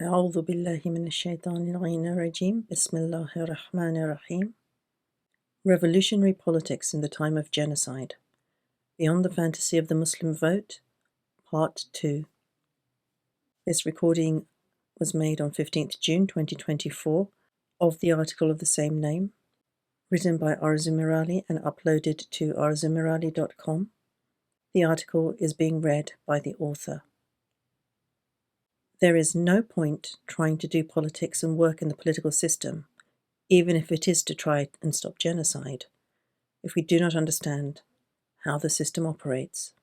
أعوذ بالله من الشيطان الرجيم. بسم الله الرحمن الرحيم. Revolutionary Politics in the Time of Genocide. Beyond the Fantasy of the Muslim Vote, Part 2. This recording was made on 15th June 2024 of the article of the same name, written by Arzumirali and uploaded to arzumirali.com. The article is being read by the author. There is no point trying to do politics and work in the political system, even if it is to try and stop genocide, if we do not understand how the system operates.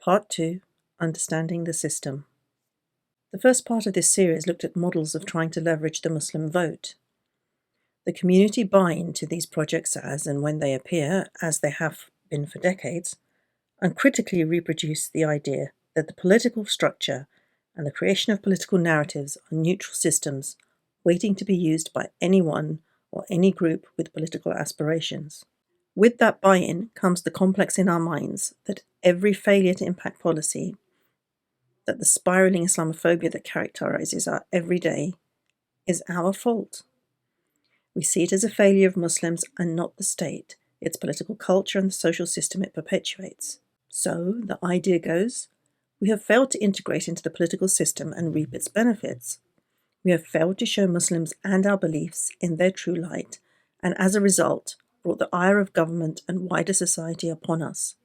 Part 2, Understanding the System. The first part of this series looked at models of trying to leverage the Muslim vote. The community buy-in to these projects as and when they appear, as they have been for decades, uncritically reproduce the idea that the political structure and the creation of political narratives are neutral systems waiting to be used by anyone or any group with political aspirations. With that buy-in comes the complex in our minds that every failure to impact policy, that the spiraling Islamophobia that characterizes our everyday, is our fault. We see it as a failure of Muslims and not the state, its political culture and the social system it perpetuates. So, the idea goes, we have failed to integrate into the political system and reap its benefits. We have failed to show Muslims and our beliefs in their true light, and as a result, brought the ire of government and wider society upon us.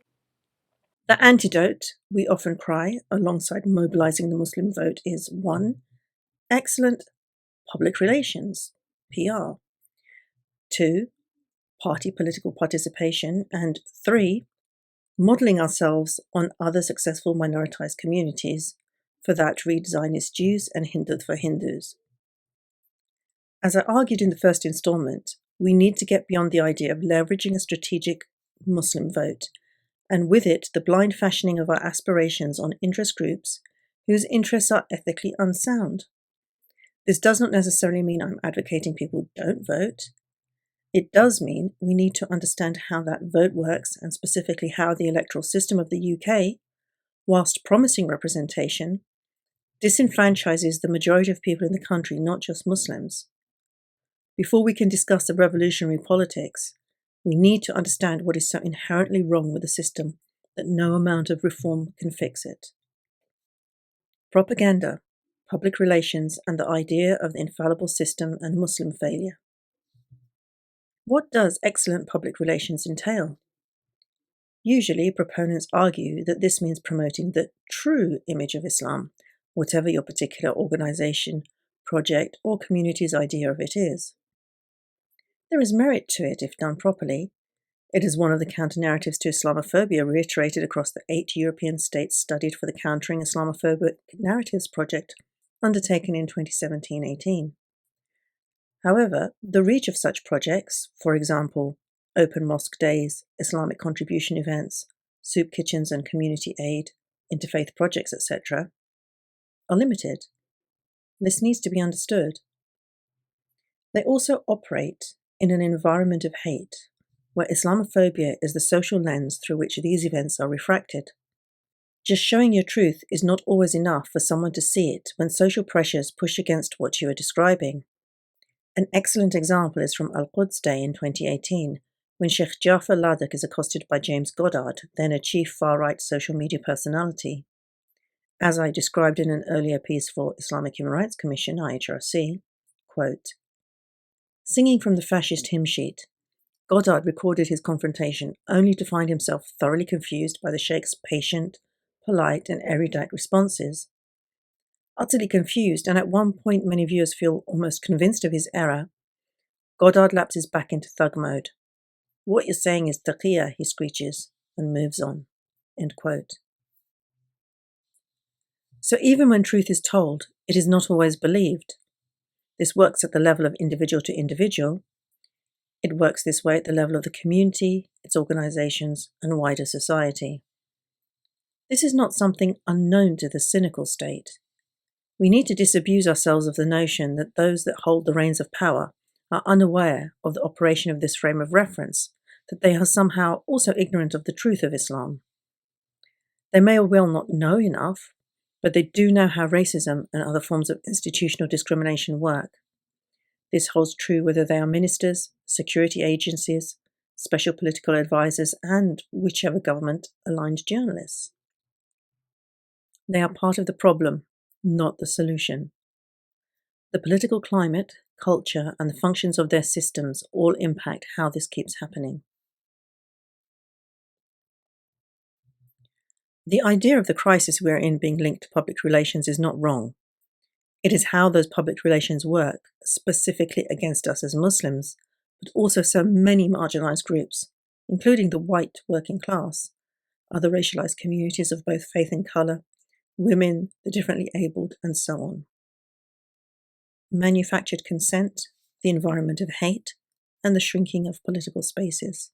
The antidote, we often cry, alongside mobilizing the Muslim vote, is 1. Excellent public relations, PR. 2. Party political participation. And 3. Modeling ourselves on other successful minoritized communities. For that, read Zionist Jews and Hindu for Hindus. As I argued in the first installment, we need to get beyond the idea of leveraging a strategic Muslim vote, and with it the blind fashioning of our aspirations on interest groups whose interests are ethically unsound. This does not necessarily mean I'm advocating people don't vote. It does mean we need to understand how that vote works, and specifically how the electoral system of the UK, whilst promising representation, disenfranchises the majority of people in the country, not just Muslims. Before we can discuss the revolutionary politics, we need to understand what is so inherently wrong with the system that no amount of reform can fix it. Propaganda, public relations, and the idea of the infallible system and Muslim failure. What does excellent public relations entail? Usually, proponents argue that this means promoting the true image of Islam, whatever your particular organization, project, or community's idea of it is. There is merit to it if done properly. It is one of the counter-narratives to Islamophobia reiterated across the 8 European states studied for the Countering Islamophobic Narratives project undertaken in 2017-18. However, the reach of such projects, for example, open mosque days, Islamic contribution events, soup kitchens and community aid, interfaith projects, etc., are limited. This needs to be understood. They also operate in an environment of hate, where Islamophobia is the social lens through which these events are refracted. Just showing your truth is not always enough for someone to see it when social pressures push against what you are describing. An excellent example is from Al-Quds Day in 2018, when Sheikh Jafar Ladakh is accosted by James Goddard, then a chief far-right social media personality. As I described in an earlier piece for Islamic Human Rights Commission, IHRC, quote, singing from the fascist hymn sheet, Goddard recorded his confrontation only to find himself thoroughly confused by the Sheikh's patient, polite, and erudite responses. Utterly confused, and at one point many viewers feel almost convinced of his error, Goddard lapses back into thug mode. What you're saying is taqiyya, he screeches, and moves on. End quote. So even when truth is told, it is not always believed. This works at the level of individual to individual. It works this way at the level of the community, its organizations, and wider society. This is not something unknown to the cynical state. We need to disabuse ourselves of the notion that those that hold the reins of power are unaware of the operation of this frame of reference, that they are somehow also ignorant of the truth of Islam. They may well not know enough, But they do know how racism and other forms of institutional discrimination work. This holds true whether they are ministers, security agencies, special political advisors, and whichever government-aligned journalists. They are part of the problem, not the solution. The political climate, culture, and the functions of their systems all impact how this keeps happening. The idea of the crisis we are in being linked to public relations is not wrong. It is how those public relations work, specifically against us as Muslims, but also so many marginalized groups, including the white working class, other racialized communities of both faith and color, women, the differently abled, and so on. Manufactured consent, the environment of hate, and the shrinking of political spaces.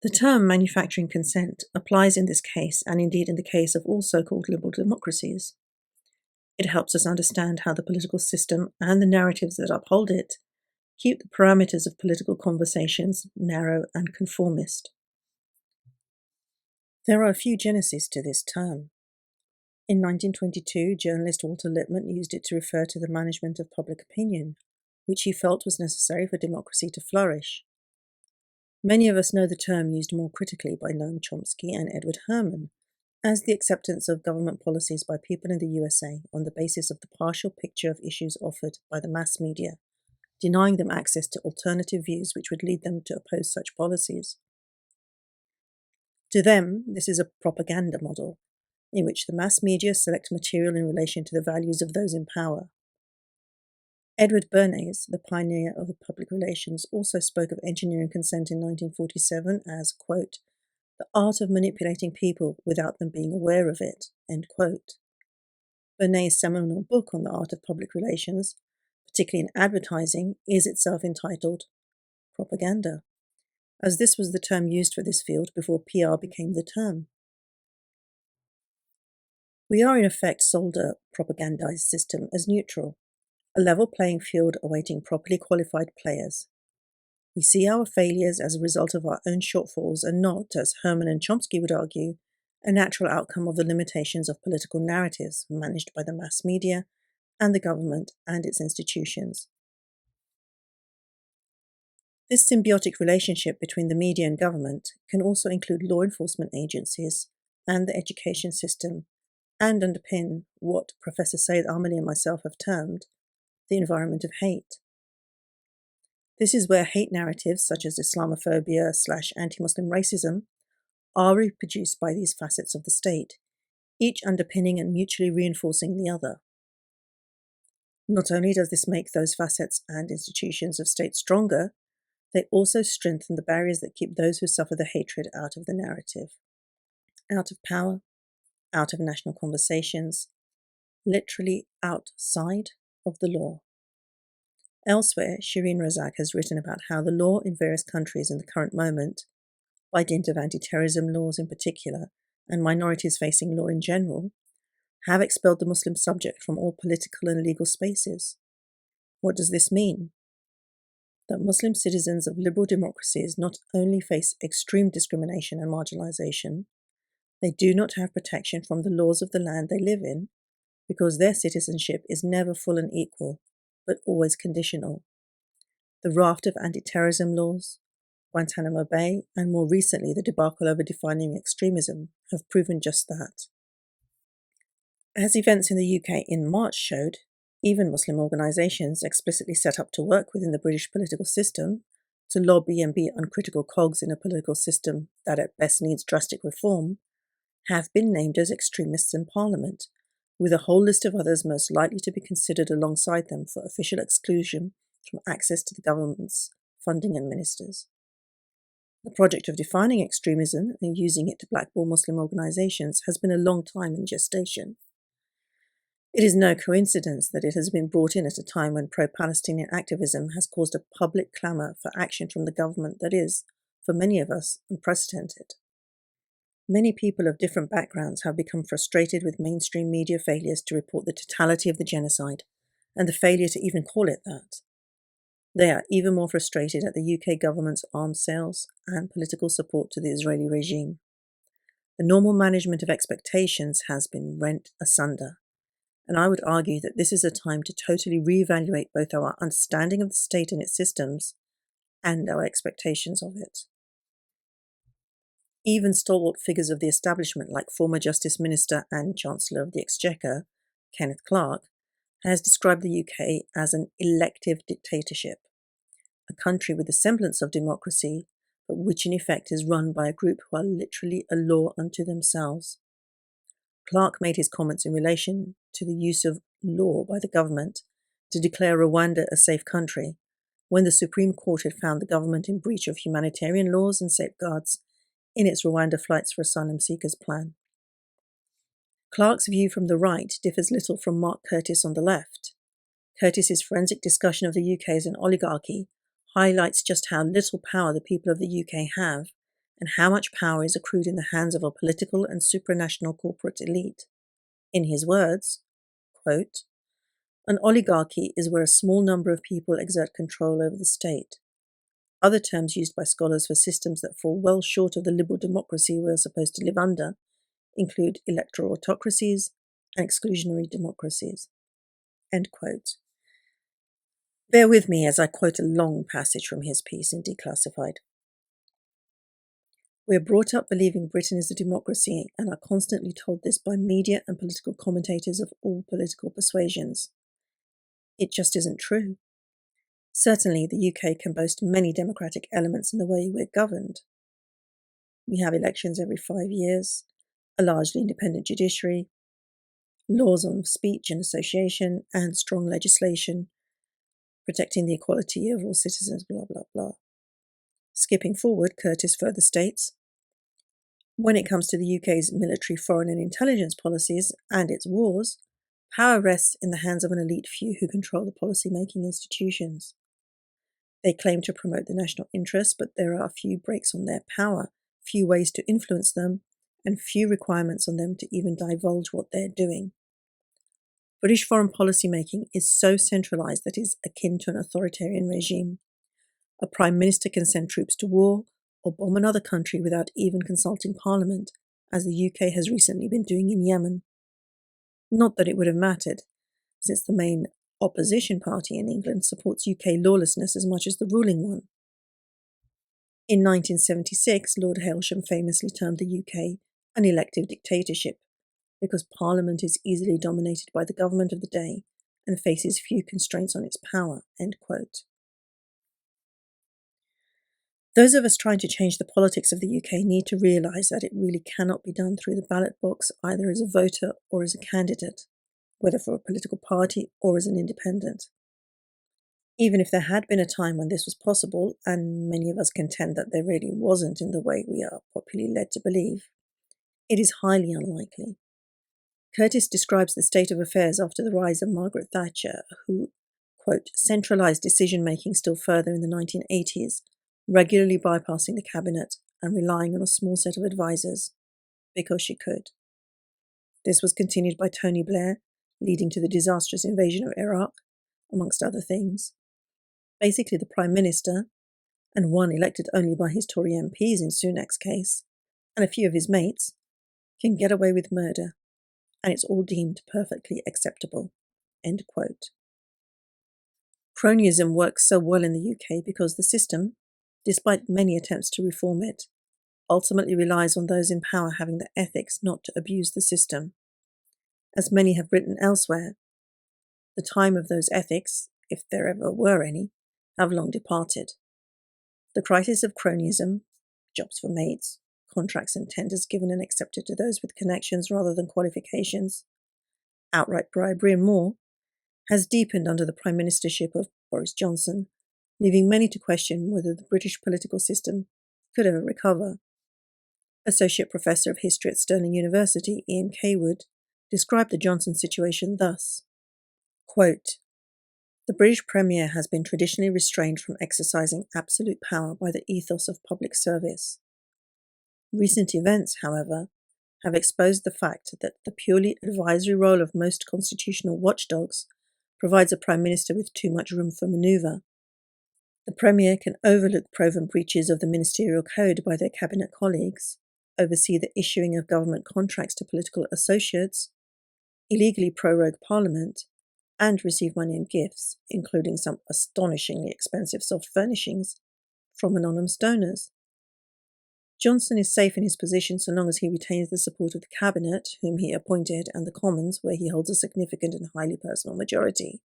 The term manufacturing consent applies in this case, and indeed in the case of all so-called liberal democracies. It helps us understand how the political system and the narratives that uphold it keep the parameters of political conversations narrow and conformist. There are a few geneses to this term. In 1922, journalist Walter Lippmann used it to refer to the management of public opinion, which he felt was necessary for democracy to flourish. Many of us know the term used more critically by Noam Chomsky and Edward Herman as the acceptance of government policies by people in the USA on the basis of the partial picture of issues offered by the mass media, denying them access to alternative views which would lead them to oppose such policies. To them, this is a propaganda model, in which the mass media select material in relation to the values of those in power. Edward Bernays, the pioneer of public relations, also spoke of engineering consent in 1947 as, quote, the art of manipulating people without them being aware of it, end quote. Bernays' seminal book on the art of public relations, particularly in advertising, is itself entitled Propaganda, as this was the term used for this field before PR became the term. We are in effect sold a propagandized system as neutral, a level playing field awaiting properly qualified players. We see our failures as a result of our own shortfalls and not, as Herman and Chomsky would argue, a natural outcome of the limitations of political narratives managed by the mass media and the government and its institutions. This symbiotic relationship between the media and government can also include law enforcement agencies and the education system and underpin what Professor Saeed Amali and myself have termed the environment of hate. This is where hate narratives such as Islamophobia/anti-Muslim racism are reproduced by these facets of the state, each underpinning and mutually reinforcing the other. Not only does this make those facets and institutions of state stronger, they also strengthen the barriers that keep those who suffer the hatred out of the narrative, out of power, out of national conversations, literally outside of the law. Elsewhere, Shireen Razak has written about how the law in various countries in the current moment, by dint of anti-terrorism laws in particular, and minorities facing law in general, have expelled the Muslim subject from all political and legal spaces. What does this mean? That Muslim citizens of liberal democracies not only face extreme discrimination and marginalization, they do not have protection from the laws of the land they live in, because their citizenship is never full and equal, but always conditional. The raft of anti-terrorism laws, Guantanamo Bay, and more recently the debacle over defining extremism have proven just that. As events in the UK in March showed, even Muslim organisations explicitly set up to work within the British political system to lobby and be uncritical cogs in a political system that at best needs drastic reform, have been named as extremists in Parliament, with a whole list of others most likely to be considered alongside them for official exclusion from access to the government's funding and ministers. The project of defining extremism and using it to blackball Muslim organisations has been a long time in gestation. It is no coincidence that it has been brought in at a time when pro-Palestinian activism has caused a public clamour for action from the government that is, for many of us, unprecedented. Many people of different backgrounds have become frustrated with mainstream media failures to report the totality of the genocide, and the failure to even call it that. They are even more frustrated at the UK government's arms sales and political support to the Israeli regime. The normal management of expectations has been rent asunder, and I would argue that this is a time to totally reevaluate both our understanding of the state and its systems and our expectations of it. Even stalwart figures of the establishment, like former Justice Minister and Chancellor of the Exchequer, Kenneth Clarke, has described the UK as an elective dictatorship, a country with a semblance of democracy, but which in effect is run by a group who are literally a law unto themselves. Clarke made his comments in relation to the use of law by the government to declare Rwanda a safe country, when the Supreme Court had found the government in breach of humanitarian laws and safeguards in its Rwanda Flights for Asylum Seekers plan. Clarke's view from the right differs little from Mark Curtis on the left. Curtis's forensic discussion of the UK as an oligarchy highlights just how little power the people of the UK have and how much power is accrued in the hands of a political and supranational corporate elite. In his words, quote, "An oligarchy is where a small number of people exert control over the state. Other terms used by scholars for systems that fall well short of the liberal democracy we are supposed to live under include electoral autocracies and exclusionary democracies." End quote. Bear with me as I quote a long passage from his piece in Declassified. "We are brought up believing Britain is a democracy and are constantly told this by media and political commentators of all political persuasions. It just isn't true. Certainly, the UK can boast many democratic elements in the way we're governed. We have elections every 5 years, a largely independent judiciary, laws on speech and association, and strong legislation protecting the equality of all citizens, blah, blah, blah." Skipping forward, Curtis further states, "When it comes to the UK's military, foreign and intelligence policies and its wars, power rests in the hands of an elite few who control the policy-making institutions. They claim to promote the national interest, but there are few brakes on their power, few ways to influence them, and few requirements on them to even divulge what they're doing. British foreign policy making is so centralised that it is akin to an authoritarian regime. A Prime Minister can send troops to war or bomb another country without even consulting Parliament, as the UK has recently been doing in Yemen. Not that it would have mattered, since the main opposition party in England supports UK lawlessness as much as the ruling one. In 1976, Lord Hailsham famously termed the UK an elective dictatorship, because Parliament is easily dominated by the government of the day and faces few constraints on its power." End quote. Those of us trying to change the politics of the UK need to realise that it really cannot be done through the ballot box, either as a voter or as a candidate, whether for a political party or as an independent. Even if there had been a time when this was possible, and many of us contend that there really wasn't in the way we are popularly led to believe, it is highly unlikely. Curtis describes the state of affairs after the rise of Margaret Thatcher, who, quote, "centralised decision-making still further in the 1980s, regularly bypassing the cabinet and relying on a small set of advisers, because she could. This was continued by Tony Blair, leading to the disastrous invasion of Iraq, amongst other things. Basically, the Prime Minister, and one elected only by his Tory MPs in Sunak's case, and a few of his mates, can get away with murder, and it's all deemed perfectly acceptable." End quote. Cronyism works so well in the UK because the system, despite many attempts to reform it, ultimately relies on those in power having the ethics not to abuse the system. As many have written elsewhere, the time of those ethics, if there ever were any, have long departed. The crisis of cronyism, jobs for mates, contracts and tenders given and accepted to those with connections rather than qualifications, outright bribery and more, has deepened under the Prime Ministership of Boris Johnson, leaving many to question whether the British political system could ever recover. Associate Professor of History at Stirling University, Ian Kaywood, described the Johnson situation thus, quote, "The British Premier has been traditionally restrained from exercising absolute power by the ethos of public service. Recent events, however, have exposed the fact that the purely advisory role of most constitutional watchdogs provides a Prime Minister with too much room for manoeuvre. The Premier can overlook proven breaches of the ministerial code by their cabinet colleagues, oversee the issuing of government contracts to political associates, illegally prorogue parliament, and receive money and gifts, including some astonishingly expensive soft furnishings, from anonymous donors. Johnson is safe in his position so long as he retains the support of the cabinet, whom he appointed, and the Commons, where he holds a significant and highly personal majority.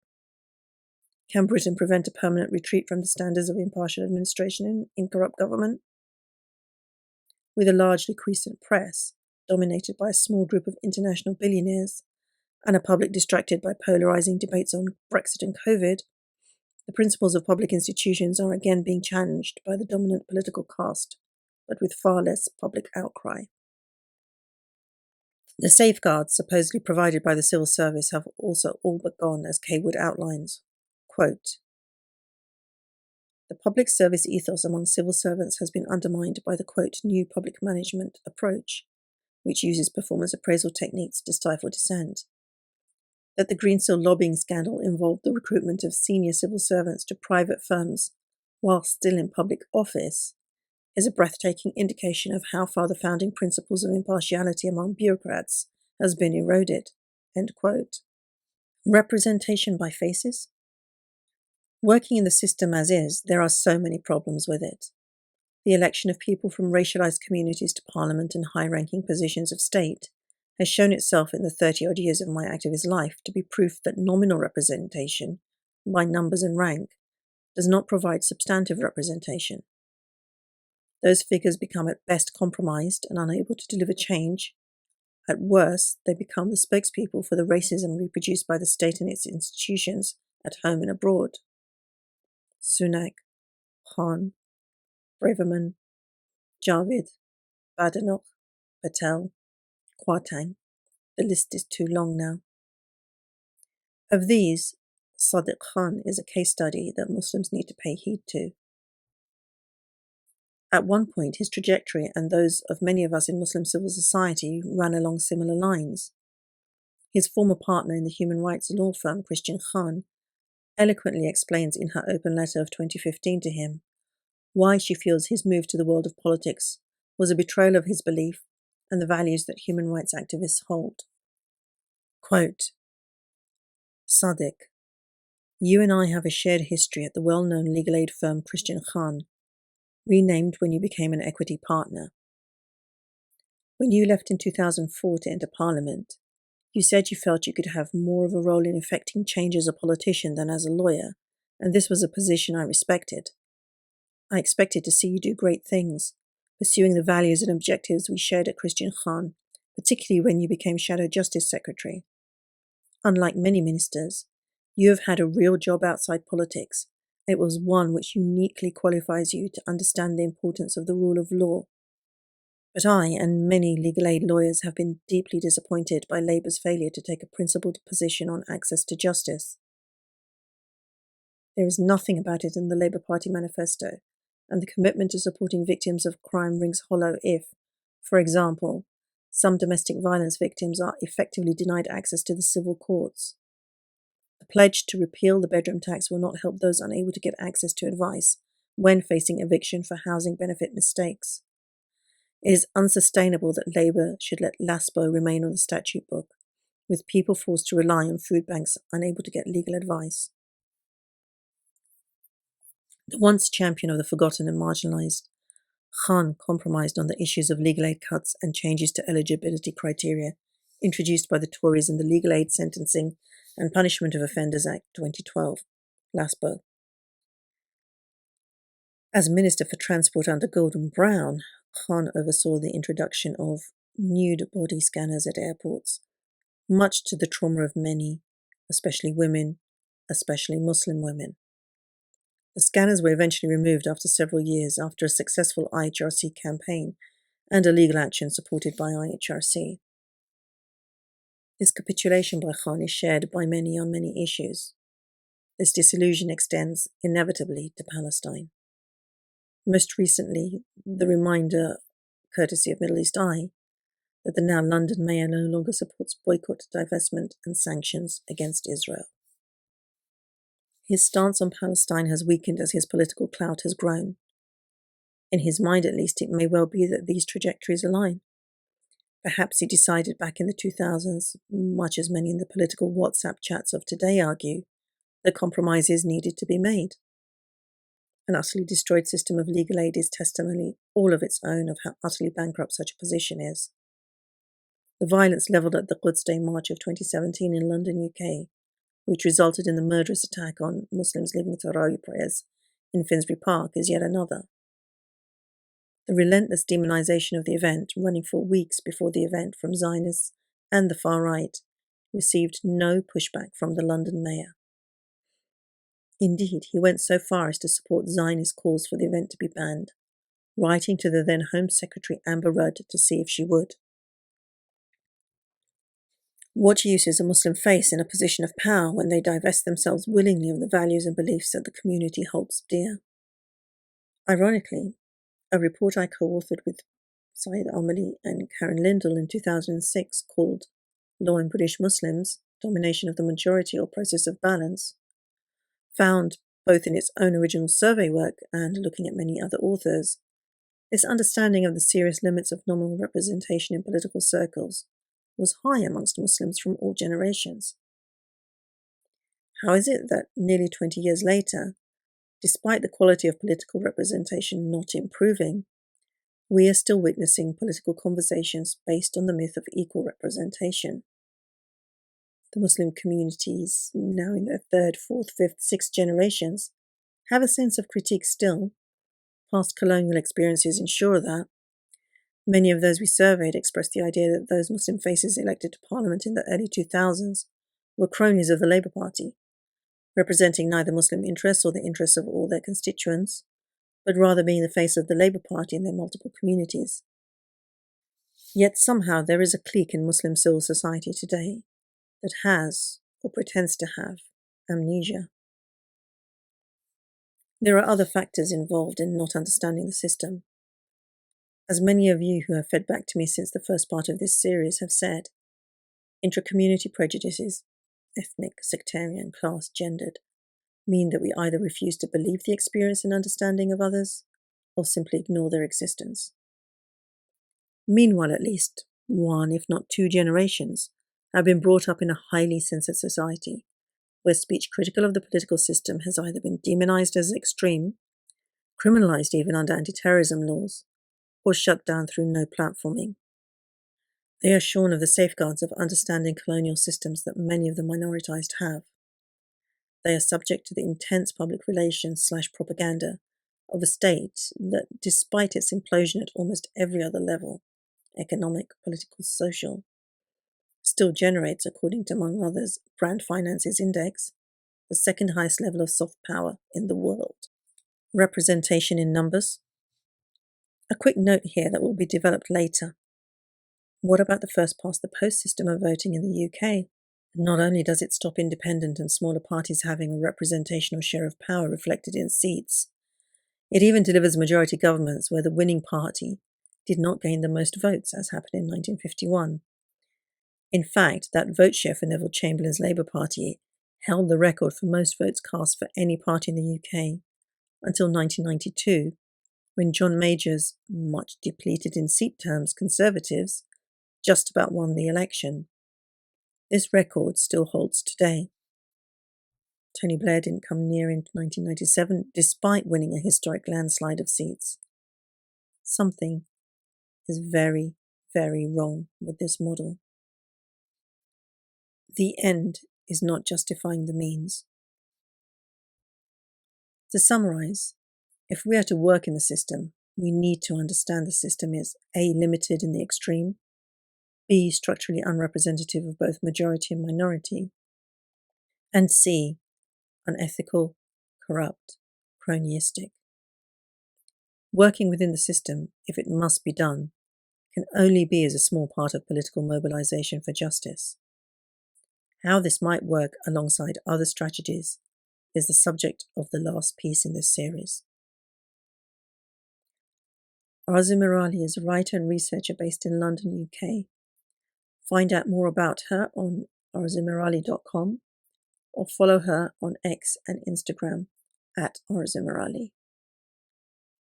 Can Britain prevent a permanent retreat from the standards of impartial administration in corrupt government? With a largely quiescent press, dominated by a small group of international billionaires, and a public distracted by polarizing debates on Brexit and COVID, the principles of public institutions are again being challenged by the dominant political caste, but with far less public outcry. The safeguards supposedly provided by the civil service have also all but gone, as Kaywood outlines. Quote, the public service ethos among civil servants has been undermined by the, quote, new public management approach, which uses performance appraisal techniques to stifle dissent. That the Greensill lobbying scandal involved the recruitment of senior civil servants to private firms while still in public office is a breathtaking indication of how far the founding principles of impartiality among bureaucrats has been eroded. End quote. Representation by faces? Working in the system as is, there are so many problems with it. The election of people from racialized communities to parliament and high-ranking positions of state has shown itself in the 30-odd years of my activist life to be proof that nominal representation, by numbers and rank, does not provide substantive representation. Those figures become at best compromised and unable to deliver change. At worst, they become the spokespeople for the racism reproduced by the state and its institutions at home and abroad. Sunak, Khan, Braverman, Javid, Badenoch, Patel, Kwarteng. The list is too long now. Of these, Sadiq Khan is a case study that Muslims need to pay heed to. At one point, his trajectory and those of many of us in Muslim civil society ran along similar lines. His former partner in the human rights law firm, Christian Khan, eloquently explains in her open letter of 2015 to him why she feels his move to the world of politics was a betrayal of his belief and the values that human rights activists hold. Quote, Sadiq, you and I have a shared history at the well-known legal aid firm Christian Khan, renamed when you became an equity partner. When you left in 2004 to enter Parliament, you said you felt you could have more of a role in effecting change as a politician than as a lawyer, and this was a position I respected. I expected to see you do great things, pursuing the values and objectives we shared at Christian Khan, particularly when you became Shadow Justice Secretary. Unlike many ministers, you have had a real job outside politics. It was one which uniquely qualifies you to understand the importance of the rule of law. But I and many legal aid lawyers have been deeply disappointed by Labour's failure to take a principled position on access to justice. There is nothing about it in the Labour Party manifesto, and the commitment to supporting victims of crime rings hollow if, for example, some domestic violence victims are effectively denied access to the civil courts. The pledge to repeal the bedroom tax will not help those unable to get access to advice when facing eviction for housing benefit mistakes. It is unsustainable that Labour should let LASPO remain on the statute book, with people forced to rely on food banks unable to get legal advice. The once champion of the forgotten and marginalised, Khan compromised on the issues of legal aid cuts and changes to eligibility criteria introduced by the Tories in the Legal Aid Sentencing and Punishment of Offenders Act 2012, LASPO. As Minister for Transport under Gordon Brown, Khan oversaw the introduction of nude body scanners at airports, much to the trauma of many, especially women, especially Muslim women. The scanners were eventually removed after several years after a successful IHRC campaign and a legal action supported by IHRC. This capitulation by Khan is shared by many on many issues. This disillusion extends inevitably to Palestine. Most recently, the reminder, courtesy of Middle East Eye, that the now London mayor no longer supports boycott, divestment and sanctions against Israel. His stance on Palestine has weakened as his political clout has grown. In his mind, at least, it may well be that these trajectories align. Perhaps he decided back in the 2000s, much as many in the political WhatsApp chats of today argue, that compromises needed to be made. An utterly destroyed system of legal aid is testimony all of its own of how utterly bankrupt such a position is. The violence levelled at the Quds Day March of 2017 in London, UK, which resulted in the murderous attack on Muslims leaving Tarawih prayers in Finsbury Park, is yet another. The relentless demonisation of the event, running for weeks before the event from Zionists and the far right, received no pushback from the London mayor. Indeed, he went so far as to support Zionist calls for the event to be banned, writing to the then Home Secretary Amber Rudd to see if she would. What use is a Muslim face in a position of power when they divest themselves willingly of the values and beliefs that the community holds dear? Ironically, a report I co-authored with Saeed Amali and Karen Lindell in 2006 called Law in British Muslims, Domination of the Majority or Process of Balance, found, both in its own original survey work and looking at many other authors, this understanding of the serious limits of nominal representation in political circles was high amongst Muslims from all generations. How is it that nearly 20 years later, despite the quality of political representation not improving, we are still witnessing political conversations based on the myth of equal representation? The Muslim communities, now in their third, fourth, fifth, sixth generations, have a sense of critique still. Past colonial experiences ensure that. Many of those we surveyed expressed the idea that those Muslim faces elected to Parliament in the early 2000s were cronies of the Labour Party, representing neither Muslim interests or the interests of all their constituents, but rather being the face of the Labour Party in their multiple communities. Yet somehow there is a clique in Muslim civil society today that has, or pretends to have, amnesia. There are other factors involved in not understanding the system. As many of you who have fed back to me since the first part of this series have said, intra-community prejudices, ethnic, sectarian, class, gendered, mean that we either refuse to believe the experience and understanding of others, or simply ignore their existence. Meanwhile, at least one, if not two generations, have been brought up in a highly censored society, where speech critical of the political system has either been demonized as extreme, criminalized even under anti-terrorism laws, or shut down through no platforming. They are shorn of the safeguards of understanding colonial systems that many of the minoritized have. They are subject to the intense public relations / propaganda of a state that, despite its implosion at almost every other level, economic, political, social, still generates, according to, among others, Brand Finance's index, the second highest level of soft power in the world. Representation in numbers. A quick note here that will be developed later. What about the first past the post system of voting in the UK? Not only does it stop independent and smaller parties having a representational share of power reflected in seats, it even delivers majority governments where the winning party did not gain the most votes, as happened in 1951. In fact, that vote share for Neville Chamberlain's Labour Party held the record for most votes cast for any party in the UK until 1992, when John Major's, much depleted in seat terms, Conservatives just about won the election. This record still holds today. Tony Blair didn't come near in 1997, despite winning a historic landslide of seats. Something is very, very wrong with this model. The end is not justifying the means. To summarize, if we are to work in the system, we need to understand the system is A, limited in the extreme, B, structurally unrepresentative of both majority and minority, and C, unethical, corrupt, cronyistic. Working within the system, if it must be done, can only be as a small part of political mobilization for justice. How this might work alongside other strategies is the subject of the last piece in this series. Arzu Mirali is a writer and researcher based in London, UK. Find out more about her on arzumirali.com or follow her on X and Instagram @arzumirali.